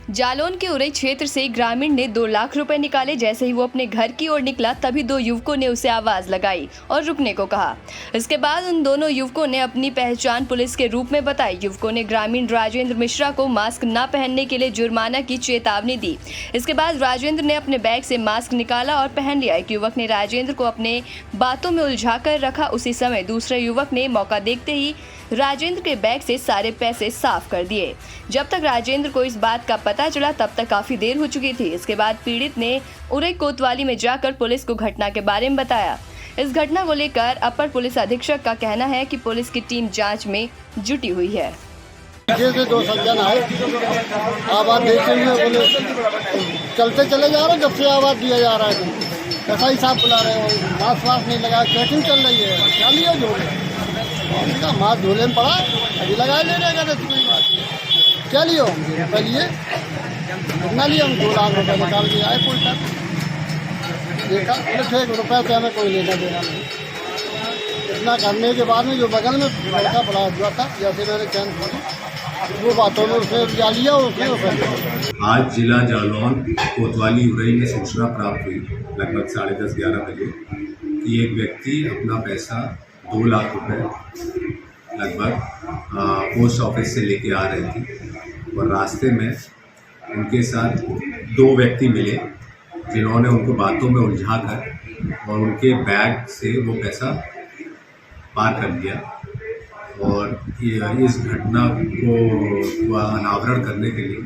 जालौन के उरई क्षेत्र से ग्रामीण ने 2 लाख रुपए निकाले। जैसे ही वो अपने घर की ओर निकला तभी 2 युवकों ने उसे आवाज लगाई और रुकने को कहा। इसके बाद उन दोनों युवकों ने अपनी पहचान पुलिस के रूप में बताई। युवकों ने ग्रामीण राजेंद्र मिश्रा को मास्क न पहनने के लिए जुर्माना की चेतावनी दी। इसके बाद राजेंद्र ने अपने बैग से मास्क निकाला और पहन लिया। एक युवक ने राजेंद्र को अपने बातों में उलझाकर रखा। उसी समय दूसरे युवक ने मौका देखते ही राजेंद्र के बैग से सारे पैसे साफ कर दिए। जब तक राजेंद्र को इस बात का पता चला तब तक काफी देर हो चुकी थी। इसके बाद पीड़ित ने उरई कोतवाली में जाकर पुलिस को घटना के बारे में बताया। इस घटना को लेकर अपर पुलिस अधीक्षक का कहना है कि पुलिस की टीम जांच में जुटी हुई है। से 2 सज्जन आए, आवाज देते हुए बोले चलते चले जा रहे हैं। जब से आवाज दिया जा रहा है ऐसा ही साहब बुला रहे हो, मास्क वास्क नहीं लगा, चेकिंग चल रही है, क्या लिया झोले? उसका मास्क झोले में पड़ा, अभी लगा ले रहेगा तो कोई बात नहीं। क्या लियो पहले कितना लिया? हम 2 लाख रुपये निकाल के आए पुल तक। देखा ठीक रुपये से हमें कोई लेना देना नहीं। इतना करने के बाद में जो बगल में लड़का पड़ा हुआ था, जैसे मैंने चैन खोली वो बातों में उसने जा लिया और उसने आज जिला जालौन कोतवाली उरई में सूचना प्राप्त हुई लगभग 10:30-11 बजे कि एक व्यक्ति अपना पैसा 2 लाख रुपए लगभग पोस्ट ऑफिस से लेके आ रहे थे और रास्ते में उनके साथ 2 व्यक्ति मिले जिन्होंने उनको बातों में उलझाकर और उनके बैग से वो पैसा पार कर दिया। और इस घटना को अनावरण करने के लिए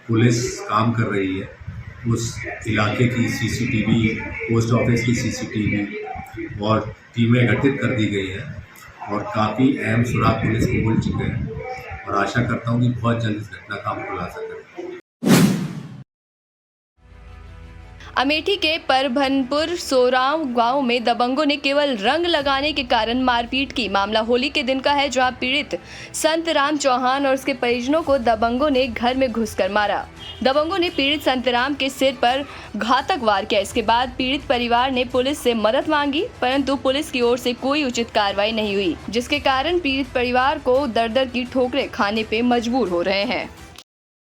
पुलिस काम कर रही है। उस इलाके की सीसीटीवी, पोस्ट ऑफिस की सीसीटीवी और टीमें गठित कर दी गई हैं और काफ़ी अहम सुराग पुलिस को मिल चुके हैं और आशा करता हूँ कि बहुत जल्द इस घटना का हम खुलासा करें। अमेठी के परभनपुर सोराव गांव में दबंगों ने केवल रंग लगाने के कारण मारपीट की। मामला होली के दिन का है, जहां पीड़ित संतराम चौहान और उसके परिजनों को दबंगों ने घर में घुसकर मारा। दबंगों ने पीड़ित संतराम के सिर पर घातक वार किया। इसके बाद पीड़ित परिवार ने पुलिस से मदद मांगी, परंतु पुलिस की ओर से कोई उचित कार्रवाई नहीं हुई, जिसके कारण पीड़ित परिवार को दर-दर की ठोकरें खाने पे मजबूर हो रहे हैं।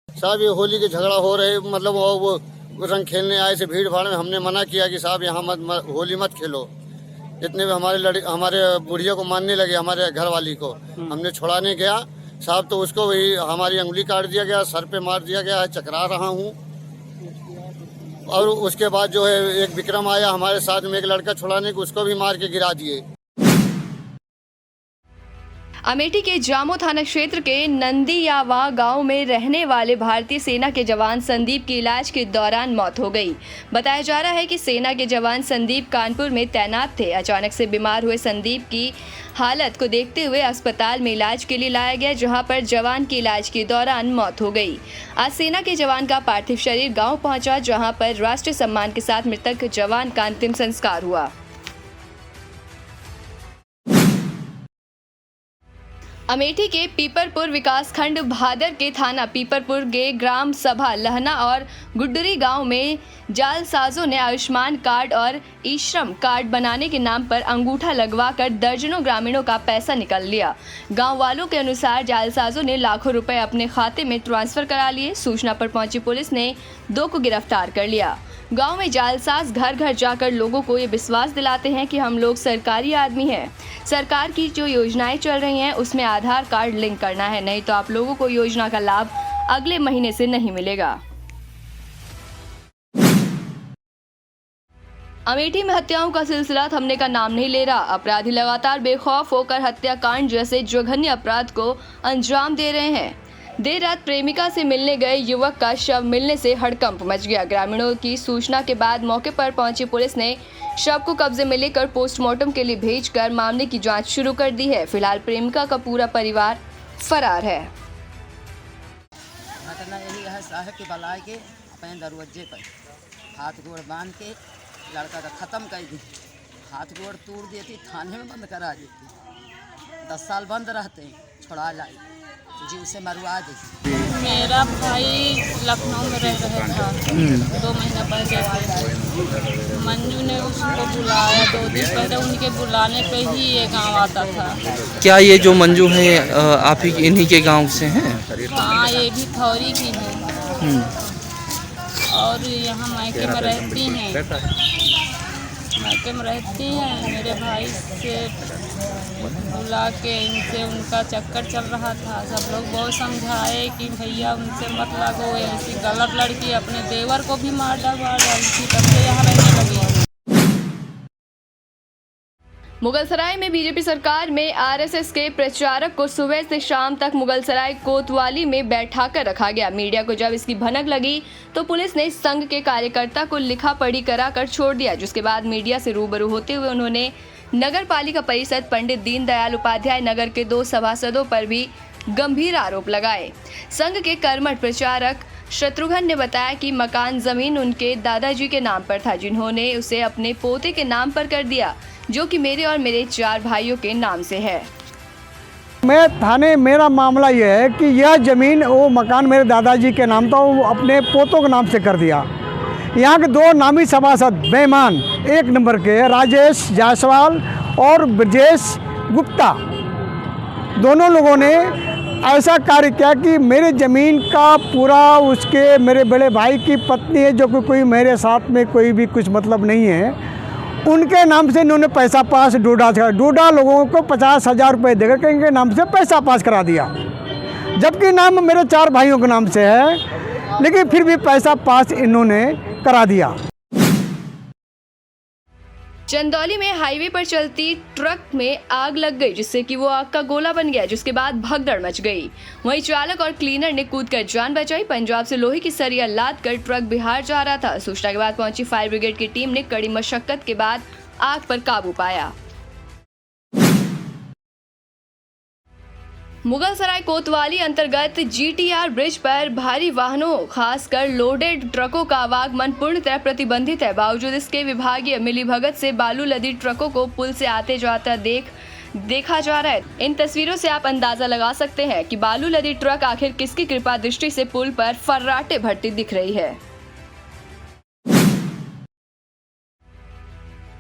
साहब ये होली के झगड़ा हो रहे, मतलब वो रंग खेलने आए थे भीड़ भाड़ में। हमने मना किया कि साहब यहाँ होली मत खेलो। इतने में हमारे बुढ़िया को मारने लगे, हमारे घर वाली को। हमने छुड़ाने गया साहब तो उसको वही हमारी अंगुली काट दिया गया, सर पे मार दिया गया है, चकरा रहा हूँ। और उसके बाद जो है एक विक्रम आया हमारे साथ में, एक लड़का छुड़ाने को, उसको भी मार के गिरा दिए। अमेठी के जामो थाना क्षेत्र के नंदीयावा गांव में रहने वाले भारतीय सेना के जवान संदीप की इलाज के दौरान मौत हो गई। बताया जा रहा है कि सेना के जवान संदीप कानपुर में तैनात थे। अचानक से बीमार हुए संदीप की हालत को देखते हुए अस्पताल में इलाज के लिए लाया गया, जहां पर जवान की इलाज के दौरान मौत हो गई। आज सेना के जवान का पार्थिव शरीर गाँव पहुँचा, जहाँ पर राष्ट्रीय सम्मान के साथ मृतक जवान का अंतिम संस्कार हुआ। अमेठी के पीपरपुर विकासखंड भादर के थाना पीपरपुर के ग्राम सभा लहना और गुड्डरी गांव में जालसाजों ने आयुष्मान कार्ड और ई श्रम कार्ड बनाने के नाम पर अंगूठा लगवाकर दर्जनों ग्रामीणों का पैसा निकाल लिया। गांव वालों के अनुसार जालसाजों ने लाखों रुपए अपने खाते में ट्रांसफर करा लिए। सूचना पर पहुंची पुलिस ने 2 को गिरफ्तार कर लिया। गांव में जालसाज घर घर जाकर लोगों को ये विश्वास दिलाते हैं कि हम लोग सरकारी आदमी हैं। सरकार की जो योजनाएं चल रही हैं उसमें आधार कार्ड लिंक करना है, नहीं तो आप लोगों को योजना का लाभ अगले महीने से नहीं मिलेगा। अमेठी में हत्याओं का सिलसिला थमने का नाम नहीं ले रहा। अपराधी लगातार बेखौफ होकर हत्याकांड जैसे जघन्य अपराध को अंजाम दे रहे हैं। देर रात प्रेमिका से मिलने गए युवक का शव मिलने से हड़कंप मच गया। ग्रामीणों की सूचना के बाद मौके पर पहुंची पुलिस ने शव को कब्जे में लेकर पोस्टमार्टम के लिए भेजकर मामले की जांच शुरू कर दी है। फिलहाल प्रेमिका का पूरा परिवार फरार है। साहब के बलाए के अपने दरवाजे पर हाथ गोड़ बांध के लड़का का ख़त्म कर दी, हाथ गोड़ तोड़ देती, थाने में बंद करा देती। 10 साल बंद रहते, छुड़ा जाए जी, उसे मरवा दी। मेरा भाई लखनऊ में रह रहा था 2 महीना पहले। मंजू ने उसको बुलाया 2 दिन पहले, उनके बुलाने पे ही ये गांव आता था। क्या ये जो मंजू है आप ही इन्हीं के गांव से हैं? हाँ, ये भी थौरी की है। और यहाँ मायके में रहती हैं। मायके में रहती हैं। मेरे भाई से बुला के इनसे उनका चक्कर चल रहा था। सब लोग बहुत समझाए कि भैया उनसे मत लगो, ऐसी गलत लड़की अपने देवर को भी मार डाली थी, तब से यहाँ रहने लगी। मुगलसराय में बीजेपी सरकार में आरएसएस के प्रचारक को सुबह से शाम तक मुगलसराय कोतवाली में बैठाकर रखा गया। मीडिया को जब इसकी भनक लगी तो पुलिस ने संघ के कार्यकर्ता को लिखा पढ़ी कराकर छोड़ दिया, जिसके बाद मीडिया से रूबरू होते हुए उन्होंने नगर पालिका परिषद पंडित दीनदयाल उपाध्याय नगर के 2 सभासदों पर भी गंभीर आरोप लगाए। संघ के कर्मठ प्रचारक शत्रुघ्न ने बताया कि मकान जमीन उनके दादाजी के नाम पर था, जिन्होंने उसे अपने पोते के नाम पर कर दिया, जो कि मेरे और मेरे 4 भाइयों के नाम से है। मैं थाने, मेरा मामला यह है कि यह ज़मीन, वो मकान मेरे दादाजी के नाम था, वो अपने पोतों के नाम से कर दिया। यहाँ के 2 नामी सभासद बेईमान 1 नंबर के, राजेश जायसवाल और ब्रजेश गुप्ता, दोनों लोगों ने ऐसा कार्य किया कि मेरे ज़मीन का पूरा उसके मेरे बड़े भाई की पत्नी है, जो कि कोई मेरे साथ में कोई भी कुछ मतलब नहीं है, उनके नाम से इन्होंने पैसा पास डूडा लोगों को 50,000 रुपये देकर के इनके नाम से पैसा पास करा दिया, जबकि नाम मेरे 4 भाइयों के नाम से है, लेकिन फिर भी पैसा पास इन्होंने करा दिया। चंदौली में हाईवे पर चलती ट्रक में आग लग गई, जिससे कि वो आग का गोला बन गया, जिसके बाद भगदड़ मच गई। वहीं चालक और क्लीनर ने कूदकर जान बचाई। पंजाब से लोहे की सरिया लाद कर ट्रक बिहार जा रहा था। सूचना के बाद पहुंची फायर ब्रिगेड की टीम ने कड़ी मशक्कत के बाद आग पर काबू पाया। मुगलसराय कोतवाली अंतर्गत जीटीआर ब्रिज पर भारी वाहनों, खासकर लोडेड ट्रकों का आवागमन पूर्णतः प्रतिबंधित है। बावजूद इसके विभागीय मिलीभगत से बालू लदी ट्रकों को पुल से आते जाता देखा जा रहा है। इन तस्वीरों से आप अंदाजा लगा सकते हैं कि बालू लदी ट्रक आखिर किसकी कृपा दृष्टि से पुल पर फर्राटे भरती दिख रही है।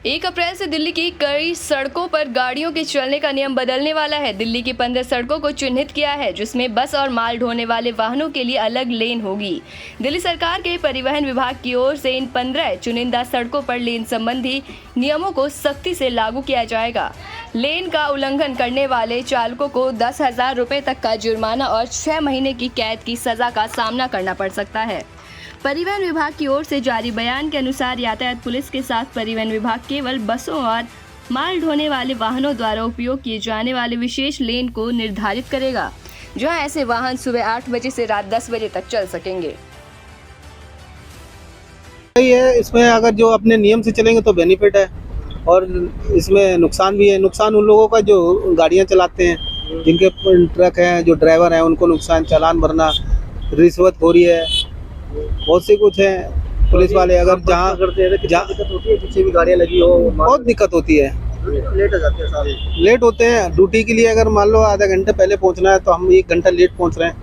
1 अप्रैल से दिल्ली की कई सड़कों पर गाड़ियों के चलने का नियम बदलने वाला है। दिल्ली की 15 सड़कों को चिन्हित किया है, जिसमें बस और माल ढोने वाले वाहनों के लिए अलग लेन होगी। दिल्ली सरकार के परिवहन विभाग की ओर से इन 15 चुनिंदा सड़कों पर लेन संबंधी नियमों को सख्ती से लागू किया जाएगा। लेन का उल्लंघन करने वाले चालकों को 10,000 रुपये तक का जुर्माना और 6 महीने की कैद की सजा का सामना करना पड़ सकता है। परिवहन विभाग की ओर से जारी बयान के अनुसार यातायात पुलिस के साथ परिवहन विभाग केवल बसों और माल ढोने वाले वाहनों द्वारा उपयोग किए जाने वाले विशेष लेन को निर्धारित करेगा, जहां ऐसे वाहन सुबह 8 बजे से रात 10 बजे तक चल सकेंगे। इसमें अगर जो अपने नियम से चलेंगे तो बेनिफिट है, और इसमें नुकसान भी है। नुकसान उन लोगों का जो गाड़ियां चलाते हैं, जिनके ट्रक हैं, जो ड्राइवर हैं, उनको नुकसान, चालान भरना, रिश्वतखोरी है, बहुत से कुछ है। पुलिस वाले अगर जहाँ दिक्कत होती है, पीछे भी गाड़ियाँ लगी हो, बहुत दिक्कत होती है। लेट हो जाते हैं सारे, लेट होते हैं। ड्यूटी के लिए अगर मान लो आधा घंटे पहले पहुँचना है तो हम 1 घंटा लेट पहुँच रहे हैं,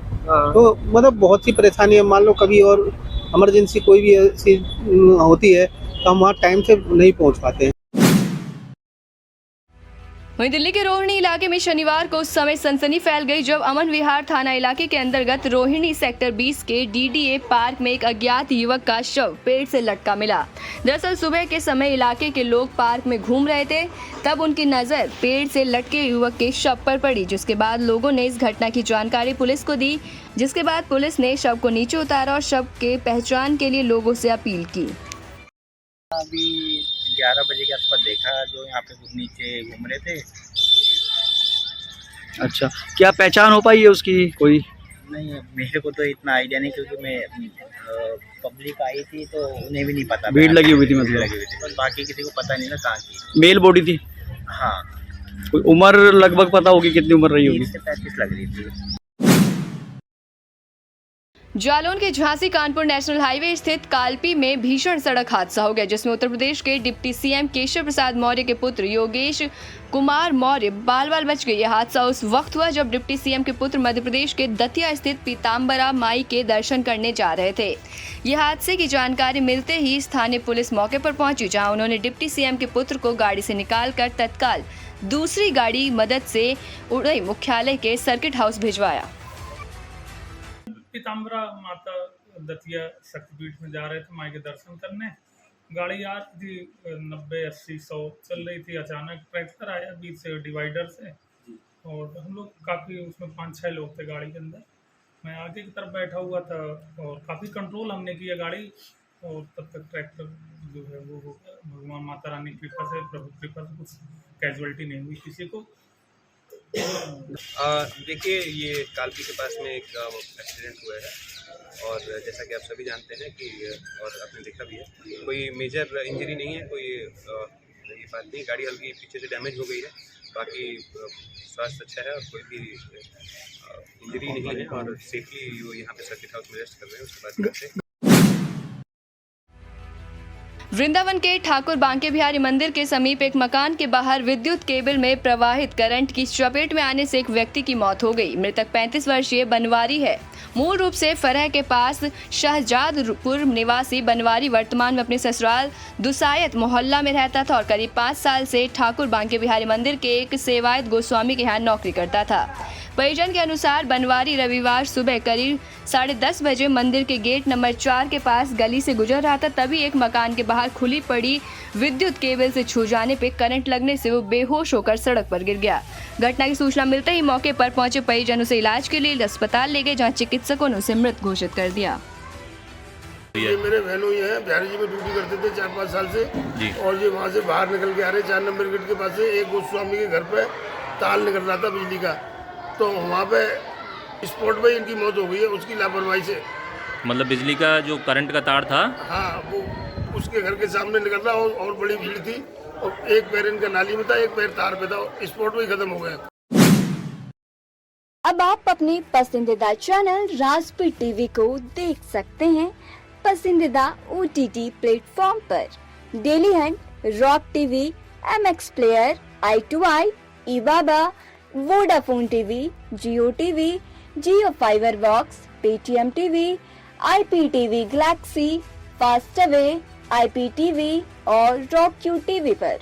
तो मतलब बहुत सी परेशानी है। मान लो कभी और इमरजेंसी कोई भी ऐसी होती है तो हम वहाँ टाइम से नहीं पहुँच पाते हैं। वहीं दिल्ली के रोहिणी इलाके में शनिवार को उस समय सनसनी फैल गई जब अमन विहार थाना इलाके के अंतर्गत रोहिणी सेक्टर 20 के डीडीए पार्क में एक अज्ञात युवक का शव पेड़ से लटका मिला। दरअसल सुबह के समय इलाके के लोग पार्क में घूम रहे थे, तब उनकी नज़र पेड़ से लटके युवक के शव पर पड़ी, जिसके बाद लोगों ने इस घटना की जानकारी पुलिस को दी, जिसके बाद पुलिस ने शव को नीचे उतारा और शव के पहचान के लिए लोगों से अपील की। अभी 11 बजे के आसपास देखा, जो यहाँ पे नीचे घूम रहे थे। अच्छा, क्या पहचान हो पाई है उसकी कोई? नहीं, मेरे को तो इतना आइडिया नहीं, क्योंकि मैं पब्लिक आई थी तो उन्हें भी नहीं पता। भीड़ लगी हुई थी, मतलब लगी हुई थी, पर बाकी किसी को पता नहीं ना कहाँ की। मेल बॉडी थी? हाँ। कोई उम्र लगभग पता होगी, कितनी उम्र रही होगी? 30 से 35 लग रही थी। जालौन के झांसी कानपुर नेशनल हाईवे स्थित कालपी में भीषण सड़क हादसा हो गया, जिसमें उत्तर प्रदेश के डिप्टी सीएम केशव प्रसाद मौर्य के पुत्र योगेश कुमार मौर्य बाल बाल बच गए। यह हादसा उस वक्त हुआ जब डिप्टी सीएम के पुत्र मध्य प्रदेश के दतिया स्थित पीताम्बरा माई के दर्शन करने जा रहे थे। यह हादसे की जानकारी मिलते ही स्थानीय पुलिस मौके पर पहुंची, जहां उन्होंने डिप्टी सीएम के पुत्र को गाड़ी से निकालकर तत्काल दूसरी गाड़ी मदद से उड़ई मुख्यालय के सर्किट हाउस भिजवाया। पीताम्बरा माता दतिया शक्तिपीठ में जा रहे थे माई के दर्शन करने। गाड़ी आ रही थी 90, 80, 100 चल रही थी। अचानक ट्रैक्टर आया बीच से डिवाइडर से, और हम लोग काफ़ी उसमें 5-6 लोग थे गाड़ी के अंदर। मैं आगे की तरफ बैठा हुआ था और काफ़ी कंट्रोल हमने किया गाड़ी, और तब तक ट्रैक्टर जो है वो हो गया। भगवान माता रानी की कृपा से, प्रभु की कृपा से कुछ कैजुअलिटी नहीं हुई किसी को। देखिए, ये कालपी के पास में एक एक्सीडेंट हुआ है, और जैसा कि आप सभी जानते हैं कि, और आपने देखा भी है, कोई मेजर इंजरी नहीं है, कोई ये बात नहीं। गाड़ी हल्की पीछे से डैमेज हो गई है, बाकी स्वास्थ्य अच्छा है और कोई भी इंजरी नहीं है, और सेफली वो यहाँ पे सर्किट हाउस में रेस्ट कर रहे हैं। उसके बाद से वृंदावन के ठाकुर बांके बिहारी मंदिर के समीप एक मकान के बाहर विद्युत केबल में प्रवाहित करंट की चपेट में आने से एक व्यक्ति की मौत हो गई। मृतक 35 वर्षीय बनवारी है। मूल रूप से फरह के पास शहजादपुर निवासी बनवारी वर्तमान में अपने ससुराल दुसायत मोहल्ला में रहता था और करीब 5 साल से ठाकुर बांके बिहारी मंदिर के एक सेवायत गोस्वामी के यहाँ नौकरी करता था। परिजन के अनुसार बनवारी रविवार सुबह करीब 10:30 बजे मंदिर के गेट नंबर 4 के पास गली से गुजर रहा था। तभी एक मकान के बाहर खुली पड़ी विद्युत केबल से छू जाने पर करंट लगने से वो बेहोश होकर सड़क पर गिर गया। घटना की सूचना मिलते ही मौके पर पहुंचे परिजन उसे इलाज के लिए अस्पताल ले गए, जहां चिकित्सकों ने उसे मृत घोषित कर दिया। ये मेरे बहनों ही हैं, बिहारी जी में ड्यूटी करते थे 4-5 साल से जी। और ये वहाँ से बाहर निकल के आ रहे 4 नंबर गेट के पास से एक गोस्वामी के घर पे तार निकल रहा था बिजली का, तो वहाँ पे स्पॉट पे इनकी मौत हो गई है उसकी लापरवाही से। मतलब बिजली का जो करंट का तार था, हाँ, वो उसके घर के सामने निकल रहा और बड़ी भीड़ थी, और एक पैर इनका नाली में था, एक पैर तार पे था, स्पॉट पे ही खत्म हो गया। अब आप अपने पसंदीदा चैनल राजपीठ टीवी को देख सकते हैं पसंदीदा OTT प्लेटफॉर्म पर। Dailyhunt, Rock TV, MX player, i2i, eBaba, Vodafone TV, Jio TV, Jio fiber box, Paytm TV, IPTV Galaxy, Fastway, IPTV और रॉक क्यू टीवी पर।